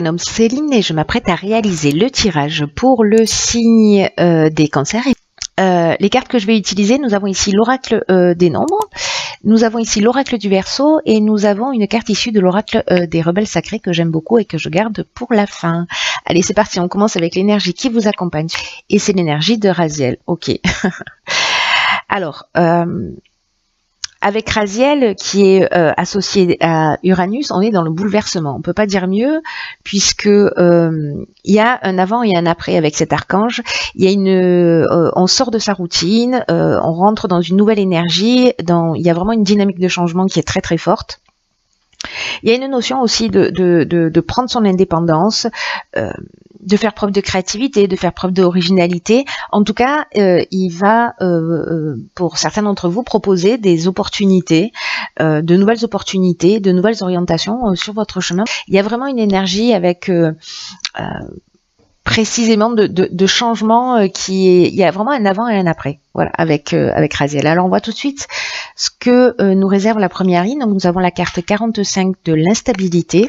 Nom Céline et je m'apprête à réaliser le tirage pour le signe des cancers. Les cartes que je vais utiliser, nous avons ici l'oracle des nombres, nous avons ici l'oracle du Verseau et nous avons une carte issue de l'oracle des rebelles sacrés que j'aime beaucoup et que je garde pour la fin. Allez, c'est parti, on commence avec l'énergie qui vous accompagne et c'est l'énergie de Raziel. Ok. Alors, avec Raziel qui est associé à Uranus, on est dans le bouleversement. On peut pas dire mieux puisque il y a un avant et un après avec cet archange. Il y a on sort de sa routine, on rentre dans une nouvelle énergie. Il y a vraiment une dynamique de changement qui est très très forte. Il y a une notion aussi de prendre son indépendance, de faire preuve de créativité, de faire preuve d'originalité. En tout cas, il va, pour certains d'entre vous, proposer des opportunités, de nouvelles opportunités, de nouvelles orientations sur votre chemin. Il y a vraiment une énergie avec précisément de changement il y a vraiment un avant et un après, voilà, avec Raziel. Alors on voit tout de suite ce que nous réserve la première ligne. Donc nous avons la carte 45 de l'instabilité,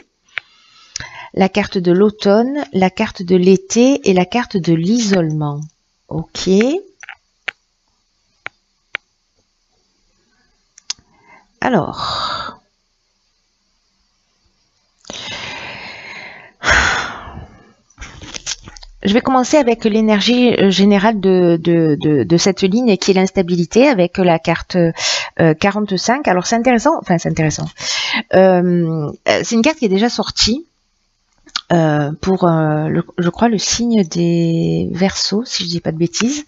la carte de l'automne, la carte de l'été et la carte de l'isolement. Ok. Alors, je vais commencer avec l'énergie générale de cette ligne qui est l'instabilité avec la carte 45. Alors c'est intéressant, enfin c'est intéressant. C'est une carte qui est déjà sortie pour, je crois, le signe des Verseaux, si je dis pas de bêtises.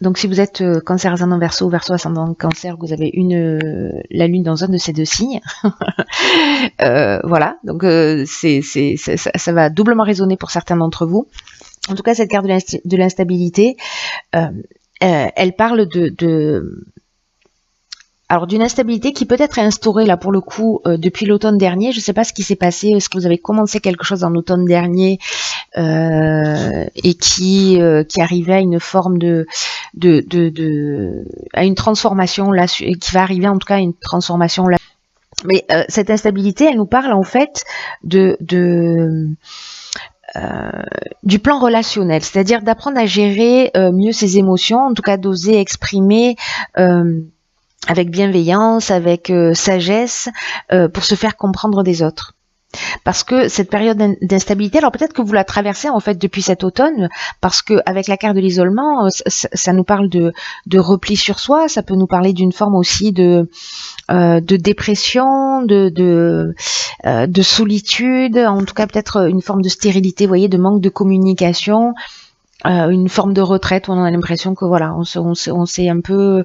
Donc si vous êtes cancer ascendant Verseau ou Verseau ascendant cancer, vous avez la lune dans un de ces deux signes. Voilà, donc ça va doublement résonner pour certains d'entre vous. En tout cas, cette carte de l'instabilité, elle parle alors d'une instabilité qui peut-être est instaurée là pour le coup depuis l'automne dernier. Je ne sais pas ce qui s'est passé. Est-ce que vous avez commencé quelque chose en l'automne dernier et qui arrivait à une forme à une transformation là, qui va arriver en tout cas à une transformation là. Mais cette instabilité, elle nous parle en fait du plan relationnel, c'est-à-dire d'apprendre à gérer mieux ses émotions, en tout cas d'oser exprimer avec bienveillance, avec sagesse, pour se faire comprendre des autres. Parce que cette période d'instabilité, alors peut-être que vous la traversez en fait depuis cet automne, parce que avec la carte de l'isolement, ça nous parle de repli sur soi, ça peut nous parler d'une forme aussi de dépression, de solitude, en tout cas peut-être une forme de stérilité, vous voyez, de manque de communication. Une forme de retraite où on a l'impression que voilà, on s'est un peu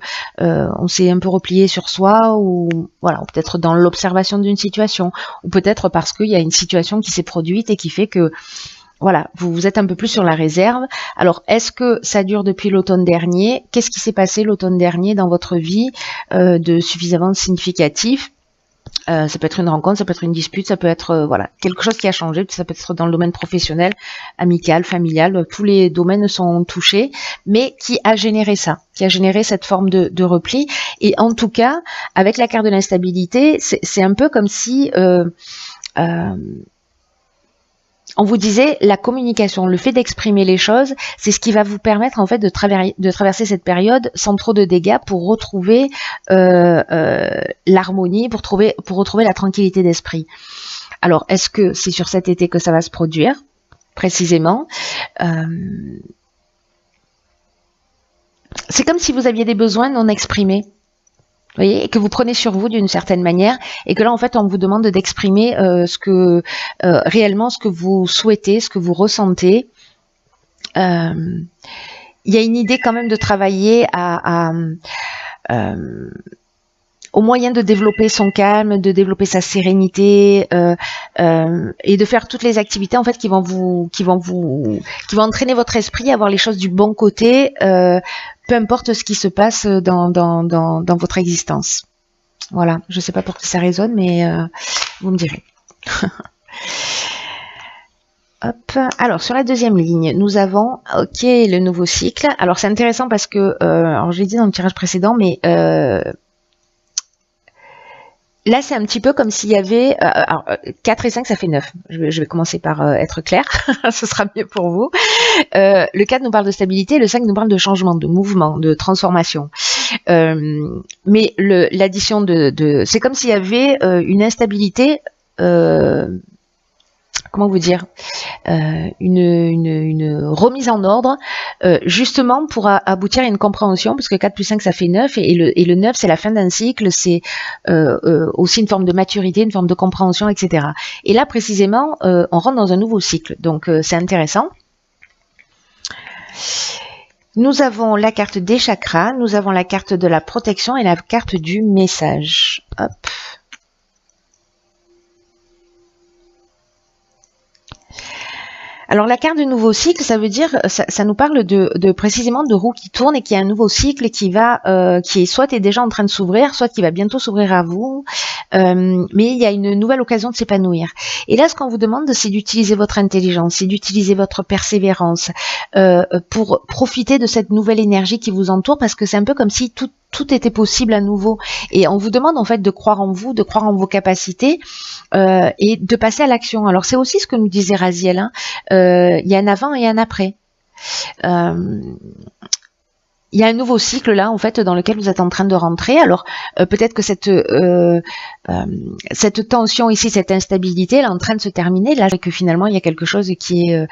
replié sur soi, ou voilà, peut-être dans l'observation d'une situation, ou peut-être parce qu'il y a une situation qui s'est produite et qui fait que voilà, vous êtes un peu plus sur la réserve. Alors, est-ce que ça dure depuis l'automne dernier? Qu'est-ce qui s'est passé l'automne dernier dans votre vie de suffisamment significatif? Ça peut être une rencontre, ça peut être une dispute, ça peut être voilà, quelque chose qui a changé, ça peut être dans le domaine professionnel, amical, familial, tous les domaines sont touchés, mais qui a généré ça, qui a généré cette forme de repli. Et en tout cas, avec la carte de l'instabilité, c'est un peu comme si on vous disait la communication, le fait d'exprimer les choses, c'est ce qui va vous permettre en fait de traverser cette période sans trop de dégâts pour retrouver l'harmonie, pour retrouver la tranquillité d'esprit. Alors, est-ce que c'est sur cet été que ça va se produire précisément? C'est comme si vous aviez des besoins non exprimés. Vous voyez, et que vous prenez sur vous d'une certaine manière, et que là en fait on vous demande d'exprimer réellement ce que vous souhaitez, ce que vous ressentez. Il y a une idée quand même de travailler au moyen de développer son calme, de développer sa sérénité, et de faire toutes les activités en fait qui vont entraîner votre esprit à voir les choses du bon côté, peu importe ce qui se passe dans votre existence. Voilà, je ne sais pas pour qui ça résonne, mais vous me direz. Hop. Alors sur la deuxième ligne, nous avons le nouveau cycle. Alors c'est intéressant parce que, alors je l'ai dit dans le tirage précédent, mais là, c'est un petit peu comme s'il y avait... alors, 4 et 5, ça fait 9. Je vais commencer par être clair. Ce sera mieux pour vous. Le 4 nous parle de stabilité, le 5 nous parle de changement, de mouvement, de transformation. Mais l'addition c'est comme s'il y avait une instabilité... comment vous dire, une remise en ordre, justement pour aboutir à une compréhension, parce que 4 plus 5, ça fait 9, et le 9, c'est la fin d'un cycle, c'est aussi une forme de maturité, une forme de compréhension, etc. Et là, précisément, on rentre dans un nouveau cycle, donc c'est intéressant. Nous avons la carte des chakras, nous avons la carte de la protection et la carte du message. Hop. Alors la carte de nouveau cycle, ça veut dire, ça nous parle de précisément de roues qui tournent et qu'il y a un nouveau cycle qui est soit est déjà en train de s'ouvrir, soit qui va bientôt s'ouvrir à vous, mais il y a une nouvelle occasion de s'épanouir. Et là, ce qu'on vous demande, c'est d'utiliser votre intelligence, c'est d'utiliser votre persévérance pour profiter de cette nouvelle énergie qui vous entoure, parce que c'est un peu comme si tout était possible à nouveau. Et on vous demande en fait de croire en vous, de croire en vos capacités et de passer à l'action. Alors c'est aussi ce que nous disait Raziel, hein. Il y a un avant et un après. Il y a un nouveau cycle là en fait dans lequel vous êtes en train de rentrer. Alors peut-être que cette tension ici, cette instabilité, elle est en train de se terminer. Là, que finalement il y a quelque chose qui est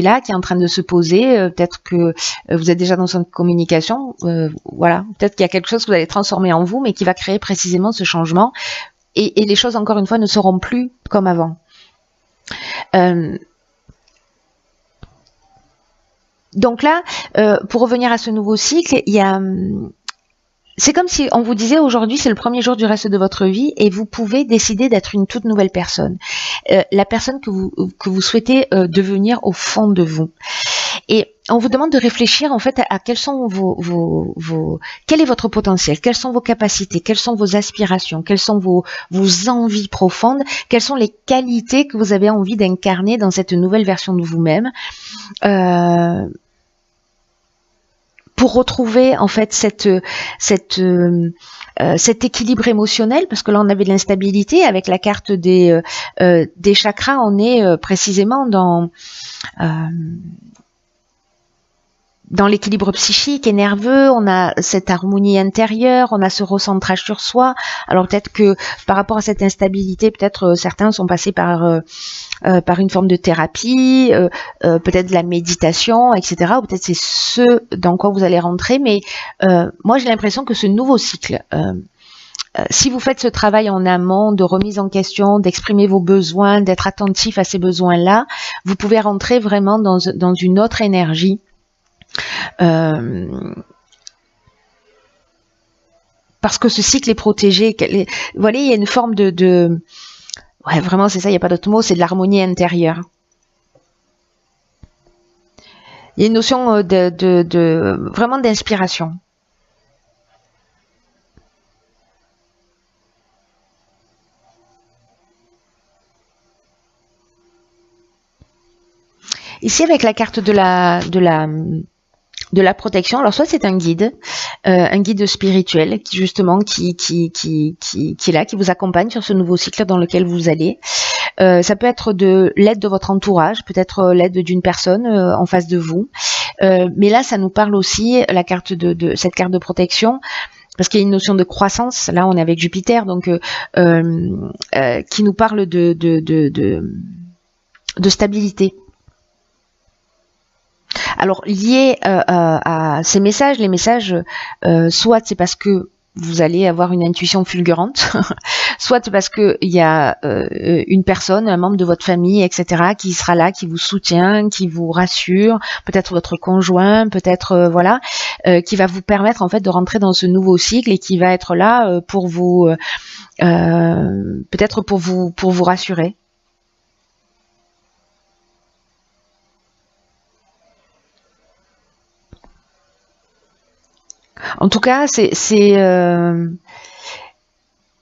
là, qui est en train de se poser. Peut-être que vous êtes déjà dans une communication. Voilà, peut-être qu'il y a quelque chose que vous allez transformer en vous, mais qui va créer précisément ce changement. Et les choses encore une fois ne seront plus comme avant. Donc là, pour revenir à ce nouveau cycle, c'est comme si on vous disait aujourd'hui c'est le premier jour du reste de votre vie et vous pouvez décider d'être une toute nouvelle personne, la personne que vous souhaitez devenir au fond de vous. Et on vous demande de réfléchir en fait à quels sont quel est votre potentiel, quelles sont vos capacités, quelles sont vos aspirations, quelles sont vos envies profondes, quelles sont les qualités que vous avez envie d'incarner dans cette nouvelle version de vous-même. Pour retrouver en fait cet équilibre émotionnel, parce que là on avait de l'instabilité avec la carte des chakras, on est précisément dans l'équilibre psychique et nerveux, on a cette harmonie intérieure, on a ce recentrage sur soi. Alors peut-être que par rapport à cette instabilité, peut-être certains sont passés par une forme de thérapie, peut-être de la méditation, etc. Ou peut-être c'est ce dans quoi vous allez rentrer. Mais moi j'ai l'impression que ce nouveau cycle, si vous faites ce travail en amont de remise en question, d'exprimer vos besoins, d'être attentif à ces besoins-là, vous pouvez rentrer vraiment dans une autre énergie. Parce que ce cycle est protégé. Vous voyez, il y a une forme ouais, vraiment, c'est ça, il n'y a pas d'autre mot, c'est de l'harmonie intérieure. Il y a une notion vraiment d'inspiration. Ici, avec la carte de la protection, alors soit c'est un guide spirituel qui justement qui est là, qui vous accompagne sur ce nouveau cycle dans lequel vous allez. Ça peut être de l'aide de votre entourage, peut-être l'aide d'une personne en face de vous. Mais là, ça nous parle aussi la carte de cette carte de protection. Parce qu'il y a une notion de croissance. Là, on est avec Jupiter, donc qui nous parle de stabilité. Alors lié à ces messages, les messages, soit c'est parce que vous allez avoir une intuition fulgurante, soit parce que il y a une personne, un membre de votre famille, etc., qui sera là, qui vous soutient, qui vous rassure, peut-être votre conjoint, peut-être voilà, qui va vous permettre en fait de rentrer dans ce nouveau cycle et qui va être là pour vous, peut-être pour vous rassurer. En tout cas,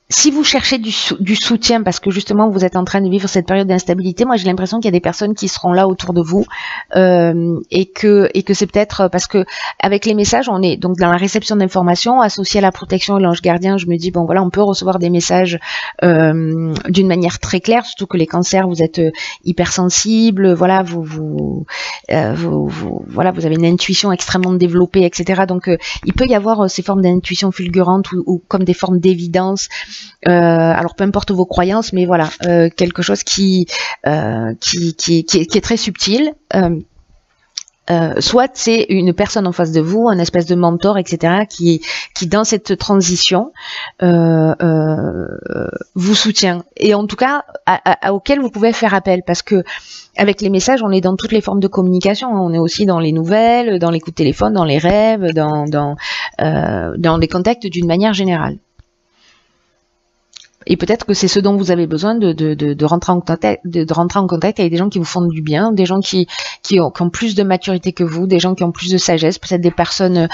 si vous cherchez du soutien parce que justement vous êtes en train de vivre cette période d'instabilité, moi j'ai l'impression qu'il y a des personnes qui seront là autour de vous et que c'est peut-être parce que avec les messages on est donc dans la réception d'informations associée à la protection et l'ange gardien. Je me dis bon voilà, on peut recevoir des messages d'une manière très claire, surtout que les cancers vous êtes hypersensibles, voilà voilà vous avez une intuition extrêmement développée, etc. Donc il peut y avoir ces formes d'intuition fulgurante ou comme des formes d'évidence. Alors peu importe vos croyances, mais voilà, quelque chose qui est très subtil. Soit c'est une personne en face de vous, un espèce de mentor, etc., qui dans cette transition vous soutient, et en tout cas auquel vous pouvez faire appel, parce que avec les messages, on est dans toutes les formes de communication. On est aussi dans les nouvelles, dans les coups de téléphone, dans les rêves, dans les contacts d'une manière générale. Et peut-être que c'est ce dont vous avez besoin de rentrer en contact avec des gens qui vous font du bien, des gens qui ont plus de maturité que vous, des gens qui ont plus de sagesse, peut-être des personnes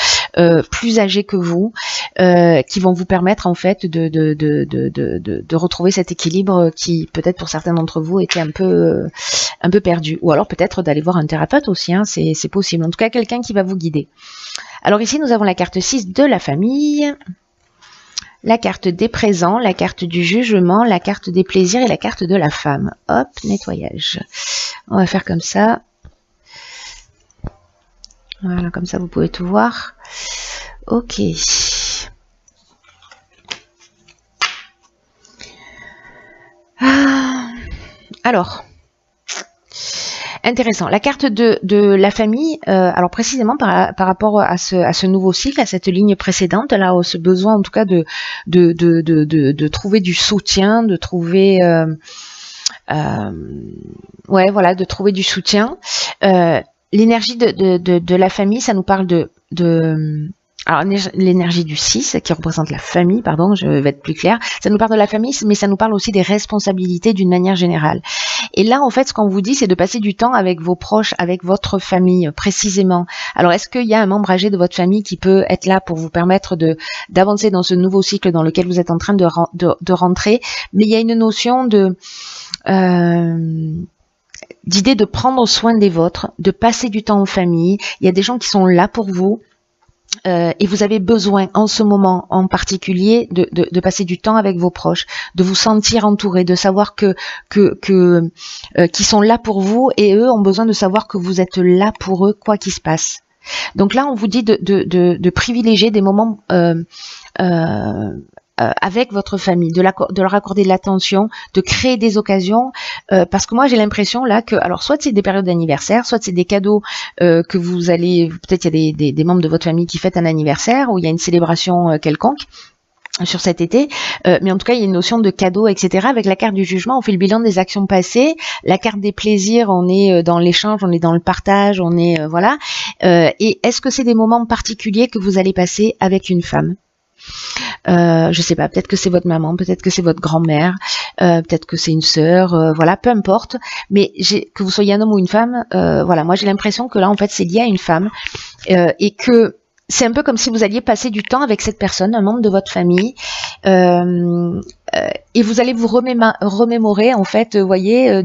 plus âgées que vous, qui vont vous permettre en fait de retrouver cet équilibre qui peut-être pour certains d'entre vous était un peu perdu. Ou alors peut-être d'aller voir un thérapeute aussi, hein, c'est possible. En tout cas, quelqu'un qui va vous guider. Alors ici, nous avons la carte 6 de la famille, la carte des présents, la carte du jugement, la carte des plaisirs et la carte de la femme. Hop, nettoyage. On va faire comme ça. Voilà, comme ça vous pouvez tout voir. Ok. Alors, intéressant. La carte de la famille, alors précisément par rapport à ce nouveau cycle, à cette ligne précédente, là, ce besoin en tout cas de trouver du soutien, de trouver, ouais, voilà, de trouver du soutien. L'énergie de la famille, ça nous parle alors l'énergie du 6 qui représente la famille, pardon, je vais être plus claire, ça nous parle de la famille, mais ça nous parle aussi des responsabilités d'une manière générale. Et là, en fait, ce qu'on vous dit, c'est de passer du temps avec vos proches, avec votre famille, précisément. Alors, est-ce qu'il y a un membre âgé de votre famille qui peut être là pour vous permettre d'avancer dans ce nouveau cycle dans lequel vous êtes en train de rentrer? Mais il y a une notion d'idée de prendre soin des vôtres, de passer du temps en famille. Il y a des gens qui sont là pour vous. Et vous avez besoin en ce moment en particulier de passer du temps avec vos proches, de vous sentir entouré, de savoir qu'ils sont là pour vous, et eux ont besoin de savoir que vous êtes là pour eux quoi qu'il se passe. Donc là on vous dit de privilégier des moments avec votre famille, de leur accorder de l'attention, de créer des occasions, parce que moi j'ai l'impression là que, alors soit c'est des périodes d'anniversaire, soit c'est des cadeaux que vous allez, peut-être il y a des membres de votre famille qui fêtent un anniversaire, ou il y a une célébration quelconque sur cet été, mais en tout cas il y a une notion de cadeau, etc. Avec la carte du jugement, on fait le bilan des actions passées. La carte des plaisirs, on est dans l'échange, on est dans le partage, on est voilà. Et est-ce que c'est des moments particuliers que vous allez passer avec une femme? Je sais pas, peut-être que c'est votre maman, peut-être que c'est votre grand-mère, peut-être que c'est une sœur, voilà, peu importe, mais que vous soyez un homme ou une femme, voilà, moi j'ai l'impression que là en fait c'est lié à une femme, et que c'est un peu comme si vous alliez passer du temps avec cette personne, un membre de votre famille, et vous allez vous remémorer en fait, vous voyez,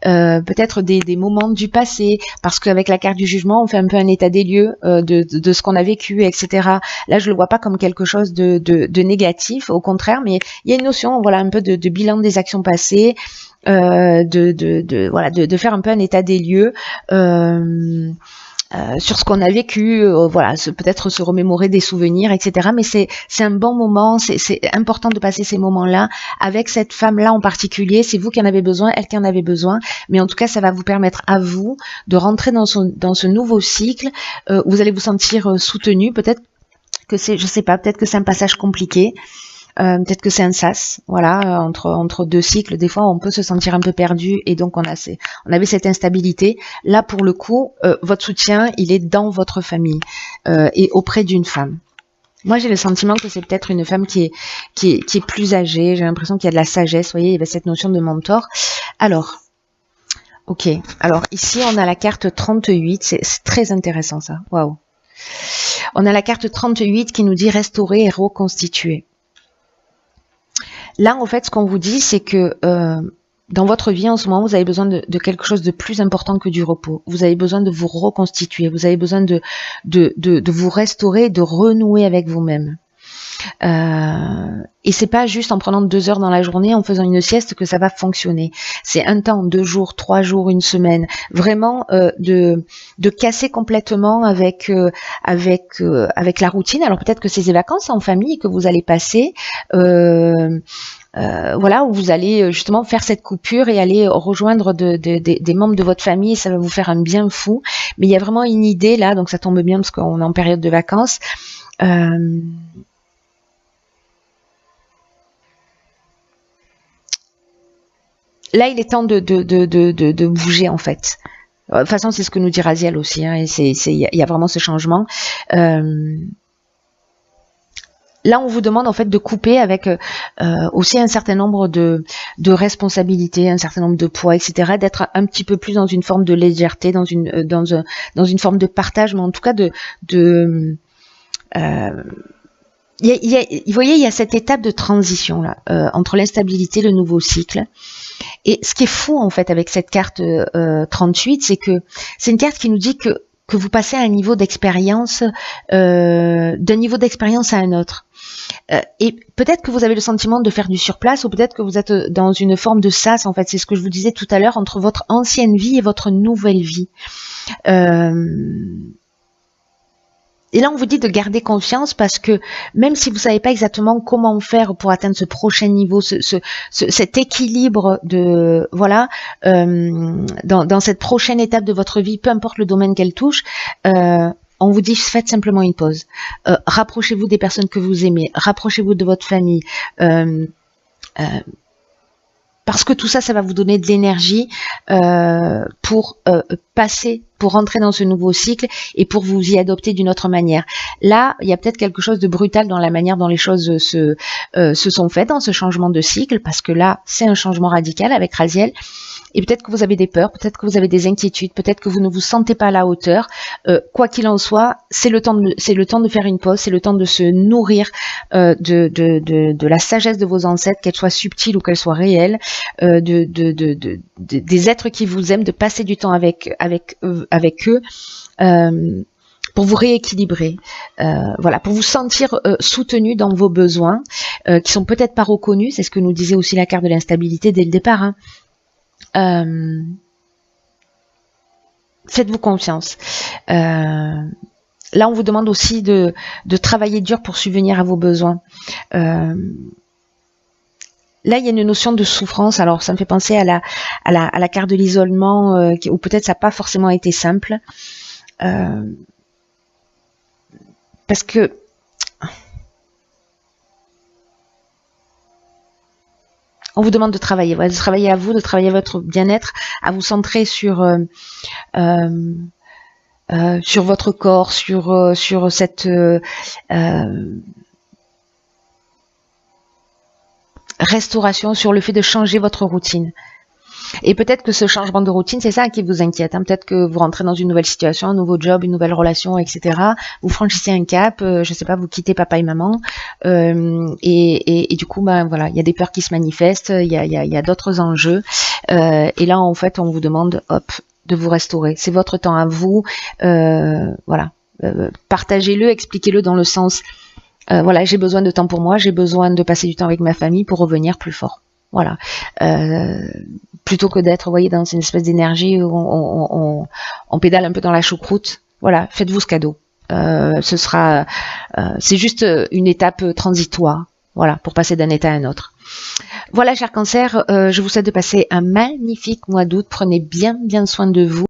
peut-être des moments du passé, parce qu'avec la carte du jugement, on fait un peu un état des lieux de ce qu'on a vécu, etc. Là, je le vois pas comme quelque chose de négatif, au contraire, mais il y a une notion, voilà, un peu de bilan des actions passées, voilà, de faire un peu un état des lieux. Sur ce qu'on a vécu, voilà, peut-être se remémorer des souvenirs, etc. Mais c'est un bon moment, c'est important de passer ces moments-là avec cette femme-là en particulier. C'est vous qui en avez besoin, elle qui en avait besoin, mais en tout cas, ça va vous permettre à vous de rentrer dans ce nouveau cycle où vous allez vous sentir soutenu. Peut-être que c'est, je sais pas, peut-être que c'est un passage compliqué. Peut-être que c'est un sas, voilà, entre deux cycles, des fois on peut se sentir un peu perdu, et donc on avait cette instabilité. Là pour le coup, votre soutien, il est dans votre famille et auprès d'une femme. Moi j'ai le sentiment que c'est peut-être une femme qui est plus âgée, j'ai l'impression qu'il y a de la sagesse, vous voyez, il y avait cette notion de mentor. Alors, ok, alors ici on a la carte 38, c'est très intéressant ça, waouh. On a la carte 38 qui nous dit restaurer et reconstituer. Là, en fait, ce qu'on vous dit, c'est que dans votre vie en ce moment, vous avez besoin de quelque chose de plus important que du repos. Vous avez besoin de vous reconstituer. Vous avez besoin de vous restaurer, de renouer avec vous-même. Et c'est pas juste en prenant 2 heures dans la journée, en faisant une sieste que ça va fonctionner. C'est un temps, 2 jours, 3 jours, une semaine, vraiment de casser complètement avec la routine. Alors peut-être que c'est des vacances en famille que vous allez passer. Voilà, où vous allez justement faire cette coupure et aller rejoindre des membres de votre famille, et ça va vous faire un bien fou. Mais il y a vraiment une idée là, donc ça tombe bien parce qu'on est en période de vacances. Là, il est temps de bouger en fait. De toute façon, c'est ce que nous dit Raziel aussi. Hein, et il y a vraiment ce changement. Là, on vous demande en fait de couper avec aussi un certain nombre de responsabilités, un certain nombre de poids, etc. D'être un petit peu plus dans une forme de légèreté, dans une forme de partage, mais en tout cas vous voyez, il y a cette étape de transition là entre l'instabilité et le nouveau cycle. Et ce qui est fou en fait avec cette carte 38, c'est que c'est une carte qui nous dit que vous passez à un niveau d'expérience, d'un niveau d'expérience à un autre. Et peut-être que vous avez le sentiment de faire du surplace, ou peut-être que vous êtes dans une forme de sas, en fait, c'est ce que je vous disais tout à l'heure, entre votre ancienne vie et votre nouvelle vie. Et là, on vous dit de garder confiance parce que même si vous savez pas exactement comment faire pour atteindre ce prochain niveau, cet équilibre de voilà, dans cette prochaine étape de votre vie, peu importe le domaine qu'elle touche, on vous dit faites simplement une pause. Rapprochez-vous des personnes que vous aimez, rapprochez-vous de votre famille. Parce que tout ça, ça va vous donner de l'énergie pour rentrer dans ce nouveau cycle et pour vous y adopter d'une autre manière. Là, il y a peut-être quelque chose de brutal dans la manière dont les choses se sont faites dans ce changement de cycle, parce que là, c'est un changement radical avec Raziel. Et peut-être que vous avez des peurs, peut-être que vous avez des inquiétudes, peut-être que vous ne vous sentez pas à la hauteur. Quoi qu'il en soit, c'est le temps de faire une pause, c'est le temps de se nourrir de la sagesse de vos ancêtres, qu'elle soit subtile ou qu'elle soit réelle, des êtres qui vous aiment, de passer du temps avec eux. Pour vous rééquilibrer, voilà, pour vous sentir soutenu dans vos besoins, qui sont peut-être pas reconnus. C'est ce que nous disait aussi la carte de l'instabilité dès le départ. Hein. Faites-vous confiance. Là, on vous demande aussi de travailler dur pour subvenir à vos besoins. Là, il y a une notion de souffrance. Alors, ça me fait penser à la carte de l'isolement, où peut-être ça n'a pas forcément été simple. Parce que on vous demande de travailler, voilà, de travailler à vous, de travailler à votre bien-être, à vous centrer sur votre corps, sur cette restauration, sur le fait de changer votre routine. Et peut-être que ce changement de routine, c'est ça qui vous inquiète. Hein. Peut-être que vous rentrez dans une nouvelle situation, un nouveau job, une nouvelle relation, etc. Vous franchissez un cap, je sais pas, vous quittez papa et maman, et du coup, ben voilà, il y a des peurs qui se manifestent, il y a d'autres enjeux, et là, en fait, on vous demande, hop, de vous restaurer. C'est votre temps à vous, voilà. Partagez-le, expliquez-le dans le sens, voilà, j'ai besoin de temps pour moi, j'ai besoin de passer du temps avec ma famille pour revenir plus fort. Voilà. Plutôt que d'être, vous voyez, dans une espèce d'énergie où on pédale un peu dans la choucroute. Voilà, faites-vous ce cadeau. C'est juste une étape transitoire, voilà, pour passer d'un état à un autre. Voilà, cher Cancer, je vous souhaite de passer un magnifique mois d'août. Prenez bien soin de vous.